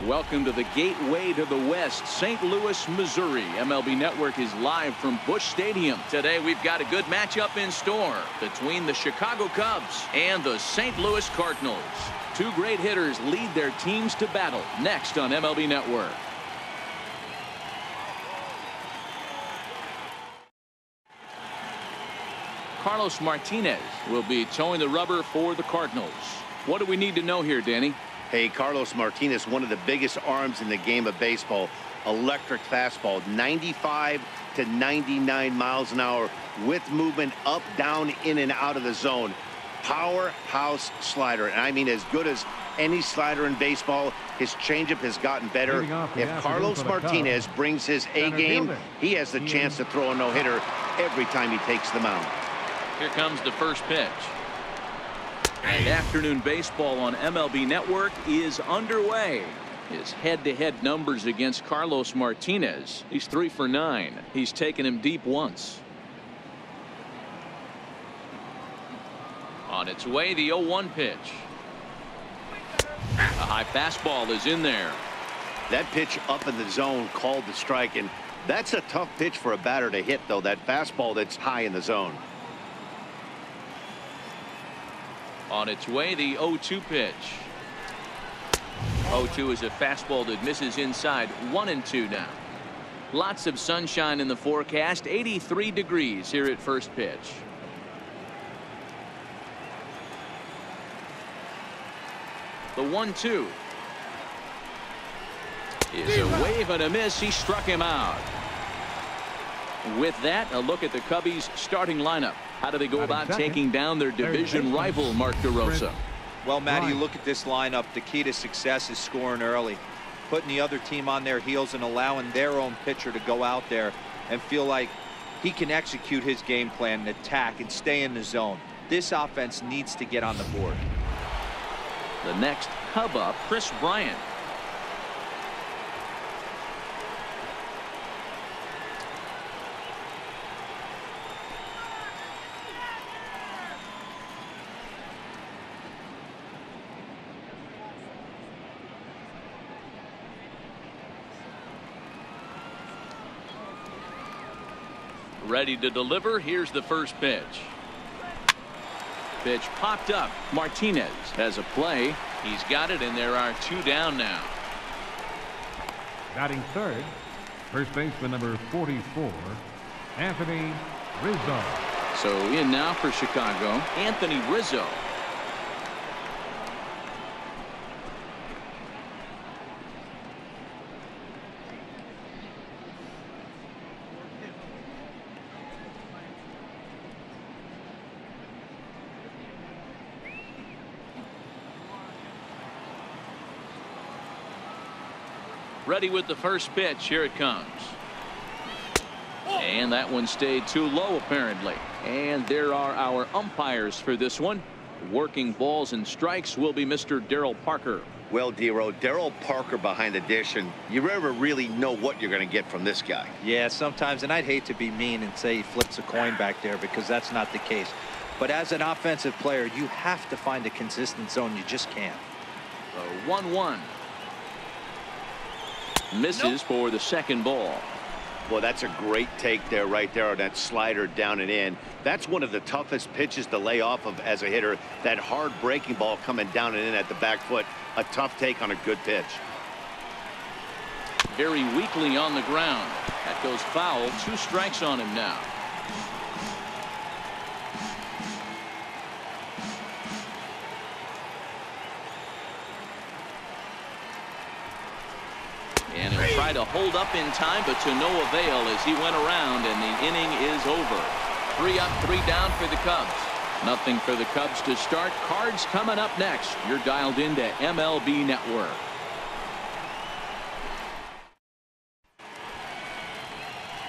Welcome to the gateway to the West, St. Louis, Missouri. MLB Network is live from Busch Stadium. Today we've got a good matchup in store between the Chicago Cubs and the St. Louis Cardinals. Two great hitters lead their teams to battle next on MLB Network. Carlos Martinez will be towing the rubber for the Cardinals. What do we need to know here, Danny? Hey, Carlos Martinez, one of the biggest arms in the game of baseball. Electric fastball, 95 to 99 miles an hour with movement up, down, in, and out of the zone. Powerhouse slider, and I mean as good as any slider in baseball. His changeup has gotten better. If Carlos Martinez brings his A game, he has the chance to throw a no-hitter every time he takes the mound. Here comes the first pitch. And afternoon baseball on MLB Network is underway. His head-to-head numbers against Carlos Martinez. He's 3 for 9. He's taken him deep once. On its way, the 0-1 pitch. A high fastball is in there. That pitch up in the zone called the strike, and that's a tough pitch for a batter to hit, though. That fastball that's high in the zone. On its way, the 0-2 pitch. 0-2 is a fastball that misses inside. 1-2 now. Lots of sunshine in the forecast. 83 degrees here at first pitch. The 1-2 is a wave and a miss. He struck him out. With that, a look at the Cubbies starting lineup. How do they go about taking down their division rival, Mark DeRosa? Well, Matty, you look at this lineup. The key to success is scoring early, putting the other team on their heels and allowing their own pitcher to go out there and feel like he can execute his game plan and attack and stay in the zone. This offense needs to get on the board. The next Cub up, Kris Bryant. Ready to deliver. Here's the first pitch. Pitch popped up. Martinez has a play. He's got it, and there are 2 down now. Batting third, first baseman number 44, Anthony Rizzo. So in now for Chicago, Anthony Rizzo. Ready with the first pitch. Here it comes. And that one stayed too low, apparently. And there are our umpires for this one. Working balls and strikes will be Mr. Darryl Parker. Well, Dero, Darryl Parker behind the dish, and you never really know what you're going to get from this guy. Yeah, sometimes, and I'd hate to be mean and say he flips a coin back there, because that's not the case. But as an offensive player, you have to find a consistent zone. You just can't. The 1-1. Misses for the second ball. Well, that's a great take there, right there on that slider down and in. That's one of the toughest pitches to lay off of as a hitter. That hard breaking ball coming down and in at the back foot. A tough take on a good pitch. Very weakly on the ground. That goes foul. 2 strikes on him now. And he'll try to hold up in time, but to no avail as he went around, and the inning is over. 3 up, 3 down for the Cubs. Nothing for the Cubs to start. Cards coming up next. You're dialed into MLB Network.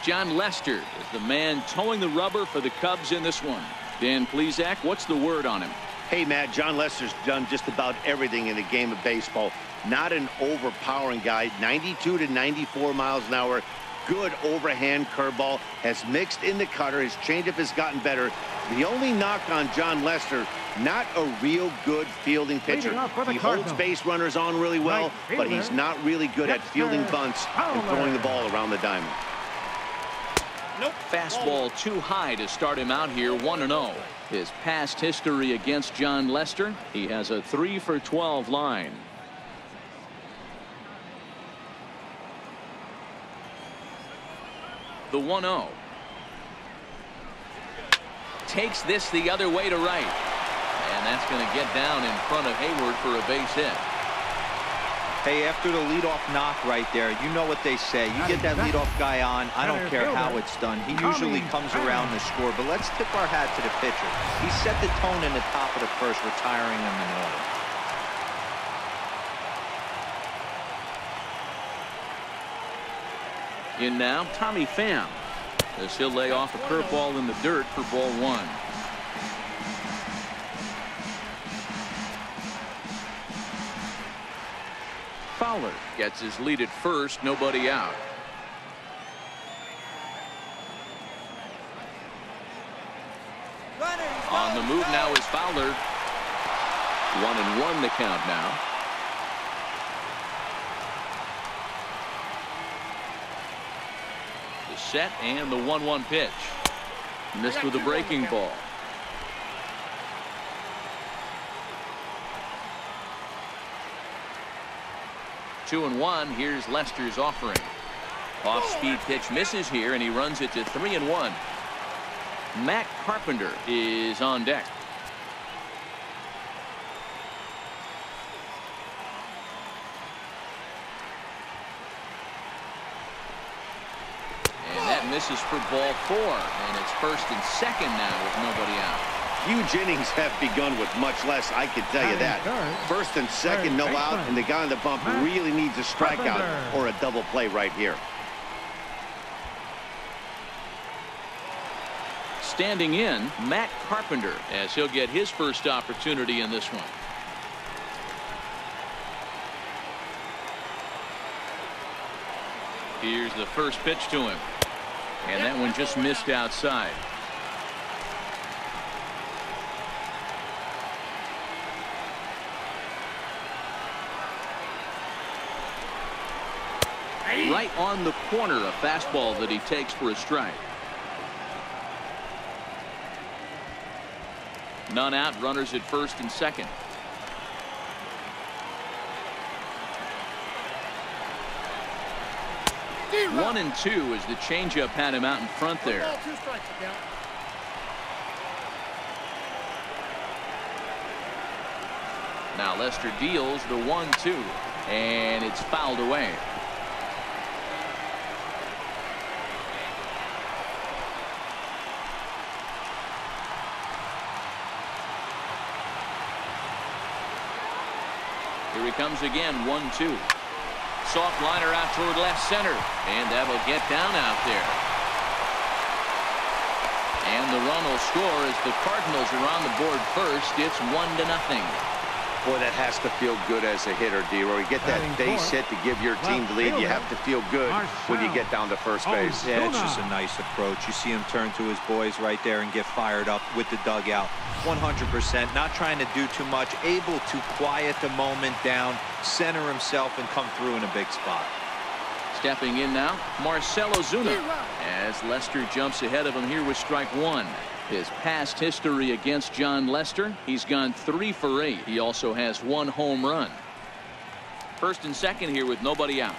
Jon Lester is the man towing the rubber for the Cubs in this one. Dan Plesac, what's the word on him? Hey, Matt, Jon Lester's done just about everything in the game of baseball. Not an overpowering guy. 92 to 94 miles an hour. Good overhand curveball. Has mixed in the cutter. His changeup has gotten better. The only knock on Jon Lester Not a real good fielding pitcher. He holds base runners on really well, but he's not really good at fielding bunts and throwing the ball around the diamond. Fastball too high to start him out here, 1-0. His past history against John Lester, he has a 3-for-12 line. The 1-0. Takes this the other way to right. And that's going to get down in front of Hayward for a base hit. Hey, after the leadoff knock right there, you know what they say. You get that leadoff guy on, I don't care how it's done. He usually comes around to score. But let's tip our hat to the pitcher. He set the tone in the top of the first, retiring him in order. In now, Tommy Pham, as he'll lay off a curveball in the dirt for ball 1. Fowler gets his lead at first, nobody out. On the move now is Fowler. 1-1 the count now. The set and the 1-1 pitch. Missed with a breaking ball. Two and 1. Here's Lester's offering. Off-speed pitch misses here, and he runs it to 3-1. Matt Carpenter is on deck. And that misses for ball 4, and it's first and second now with nobody out. Huge innings have begun with much less, I can tell you that. First and second, no out, and the guy on the bump really needs a strikeout or a double play right here. Standing in, Matt Carpenter, as he'll get his first opportunity in this one. Here's the first pitch to him, and that one just missed outside. Right on the corner, a fastball that he takes for a strike. None out, runners at first and second. One and 2 as the changeup had him out in front there. Now Lester deals the 1-2, and it's fouled away. Here he comes again, 1-2. Soft liner out toward left center, and that'll get down out there. And the run will score as the Cardinals are on the board first. It's 1-0. Boy, that has to feel good as a hitter, D-Roy. You get that base hit to give your team the lead. You have to feel good when you get down to first base. Yeah, it's just a nice approach. You see him turn to his boys right there and get fired up with the dugout. 100%, not trying to do too much, able to quiet the moment down, center himself, and come through in a big spot. Stepping in now, Marcell Ozuna, as Lester jumps ahead of him here with strike 1. His past history against John Lester, he's gone 3 for 8. He also has 1 home run. First and second here with nobody out.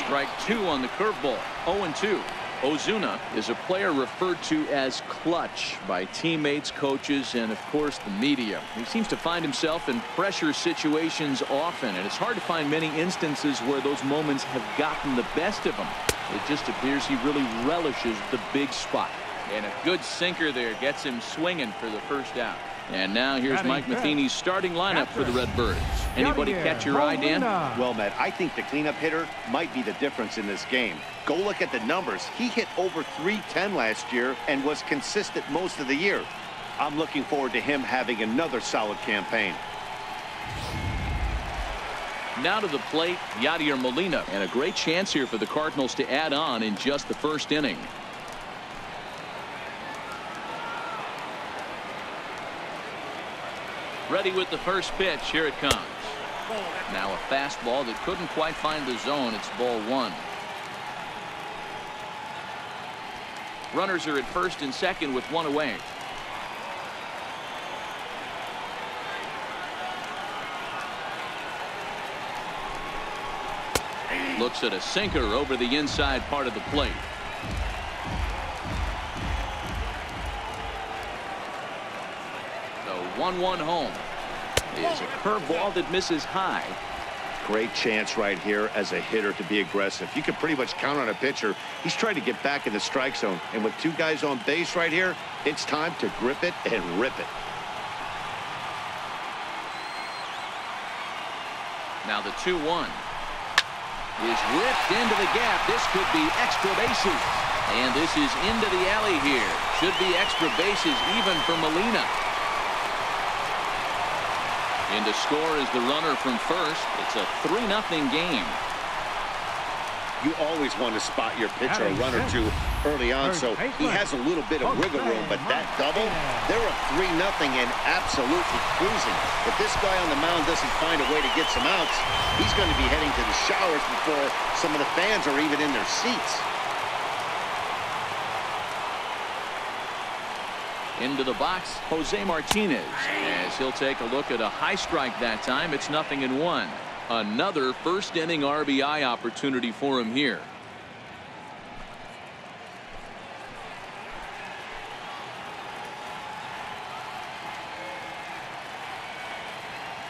Strike 2 on the curveball. 0-2. Ozuna is a player referred to as clutch by teammates, coaches, and of course the media. He seems to find himself in pressure situations often, and it's hard to find many instances where those moments have gotten the best of him. It just appears he really relishes the big spot. And a good sinker there gets him swinging for the first out. And now here's Mike Matheny's starting lineup for the Redbirds. Anybody catch your eye, Dan? Well, Matt, I think the cleanup hitter might be the difference in this game. Go look at the numbers. He hit over .310 last year and was consistent most of the year. I'm looking forward to him having another solid campaign. Now to the plate, Yadier Molina, and a great chance here for the Cardinals to add on in just the first inning. Ready with the first pitch. Here it comes. Now a fastball that couldn't quite find the zone. It's ball one. Runners are at first and second with one away. Looks at a sinker over the inside part of the plate. The 1-1 home is a curveball that misses high. Great chance right here as a hitter to be aggressive. You can pretty much count on a pitcher. He's trying to get back in the strike zone. And with two guys on base right here, it's time to grip it and rip it. Now the 2-1 is ripped into the gap. This could be extra bases. And this is into the alley here. Should be extra bases even for Molina. In to score is the runner from first. It's a 3-0 game. You always want to spot your pitcher a run or two early on, so he has a little bit of wiggle room. But that double, they're up 3-0 and absolutely cruising. If this guy on the mound doesn't find a way to get some outs, he's going to be heading to the showers before some of the fans are even in their seats. Into the box, Jose Martinez, as he'll take a look at a high strike that time. It's 0-1. Another first inning RBI opportunity for him here.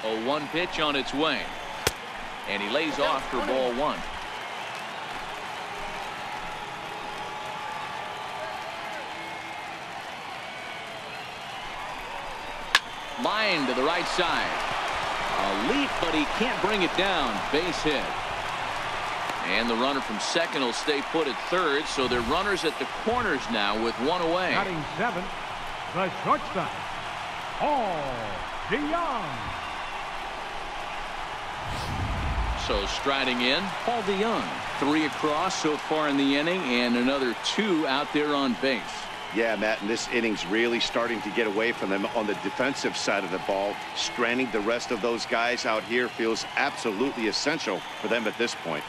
A 1 pitch on its way, and he lays off for ball one. Line to the right side. A leap, but he can't bring it down. Base hit. And the runner from second will stay put at third, so they're runners at the corners now with one away. Batting seventh, the shortstop, Paul DeYoung. So striding in, Paul DeYoung. 3 across so far in the inning, and another 2 out there on base. Yeah, Matt, and this inning's really starting to get away from them on the defensive side of the ball. Stranding the rest of those guys out here feels absolutely essential for them at this point.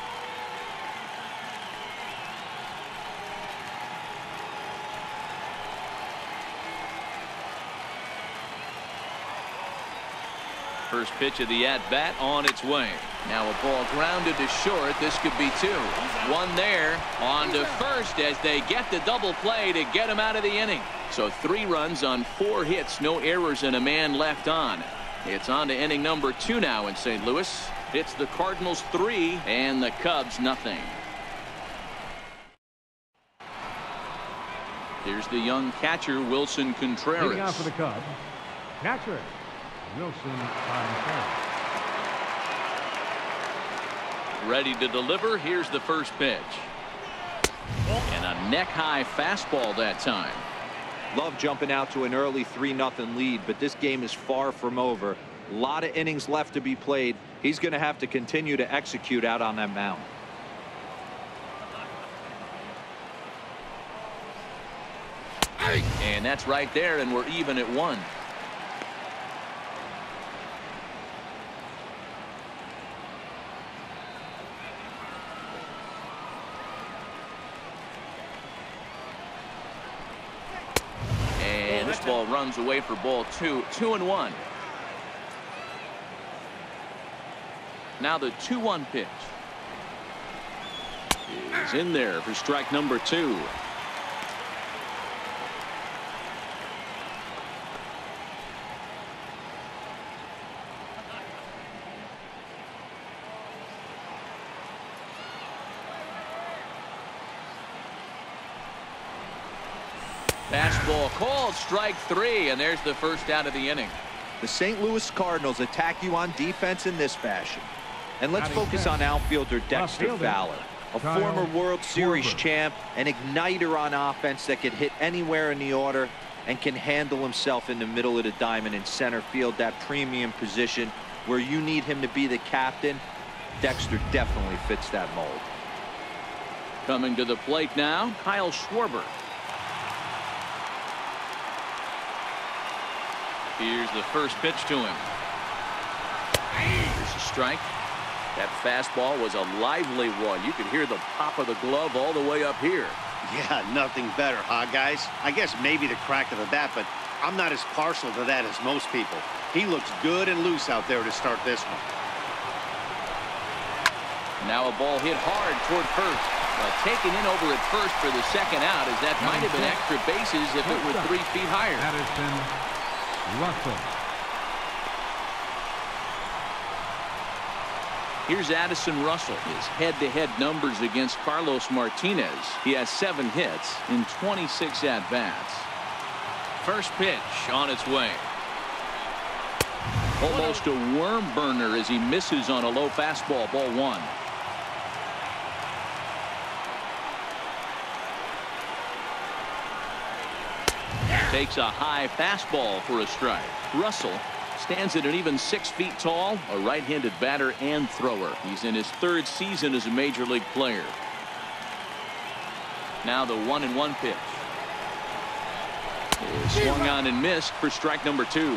First pitch of the at-bat on its way. Now a ball grounded to short. This could be 2. One there. On to first as they get the double play to get him out of the inning. So 3 runs on 4 hits. No errors and a man left on. It's on to inning number 2 now in St. Louis. It's the Cardinals 3 and the Cubs nothing. Here's the young catcher, Wilson Contreras. Leading off for the Cubs, catcher Wilson Contreras. Ready to deliver. Here's the first pitch. And a neck-high fastball that time. Love jumping out to an early 3-0 lead, but this game is far from over. A lot of innings left to be played. He's going to have to continue to execute out on that mound. And that's right there, and we're even at 1. And this ball runs away for ball 2. 2-1. Now the 2-1 pitch is in there for strike number 2. Fastball called, strike 3, and there's the first out of the inning. The St. Louis Cardinals attack you on defense in this fashion. And let's focus on outfielder Dexter Fowler, a former World Series champ, an igniter on offense that can hit anywhere in the order and can handle himself in the middle of the diamond in center field, that premium position where you need him to be the captain. Dexter definitely fits that mold. Coming to the plate now, Kyle Schwarber. Here's the first pitch to him. Here's a strike. That fastball was a lively one. You could hear the pop of the glove all the way up here. Yeah, nothing better, huh, guys? I guess maybe the crack of the bat, but I'm not as partial to that as most people. He looks good and loose out there to start this one. Now a ball hit hard toward first. Taken in over at first for the second out, as that might have been extra bases if it were 3 feet higher. Addison Russell. Here's Addison Russell. His head-to-head numbers against Carlos Martinez. He has 7 hits in 26 at-bats. First pitch on its way. Almost a worm burner as he misses on a low fastball. Ball 1. Takes a high fastball for a strike. Russell stands at an even 6 feet tall, a right-handed batter and thrower. He's in his 3rd season as a major league player. Now the 1-1 pitch. Swung on and missed for strike number 2.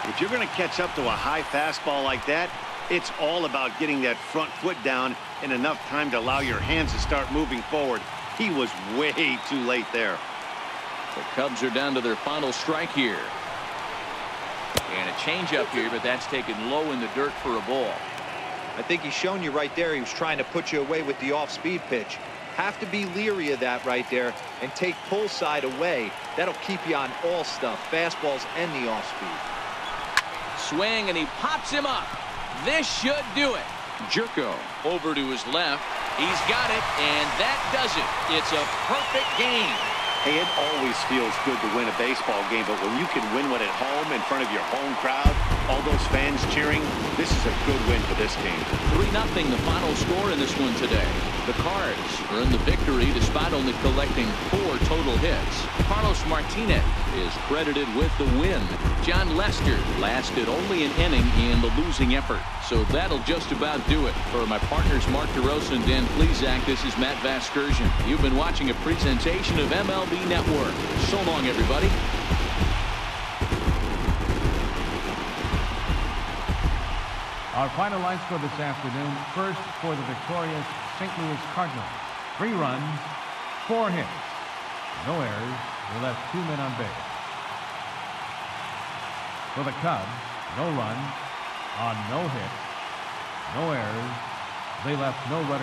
If you're going to catch up to a high fastball like that, it's all about getting that front foot down in enough time to allow your hands to start moving forward. He was way too late there. The Cubs are down to their final strike here. And a changeup here, but that's taken low in the dirt for a ball. I think he's shown you right there he was trying to put you away with the off-speed pitch. Have to be leery of that right there and take pull side away. That'll keep you on all stuff, fastballs and the off-speed. Swing, and he pops him up. This should do it. Jerko over to his left. He's got it, and that does it. It's a perfect game. Hey, it always feels good to win a baseball game, but when you can win one at home in front of your home crowd, all those fans cheering, this is a good win for this team. 3-0 the final score in this one today. The Cards earned the victory despite only collecting 4 total hits. Carlos Martinez is credited with the win. John Lester lasted only an inning in the losing effort. So that'll just about do it. For my partners Mark DeRosa and Dan Plesac, this is Matt Vasgersian. You've been watching a presentation of MLB Network. So long, everybody. Our final line score this afternoon. First for the victorious St. Louis Cardinals. 3 runs, 4 hits. No errors. They left 2 men on base. For the Cubs, no runs on no hits, no errors. They left no runners.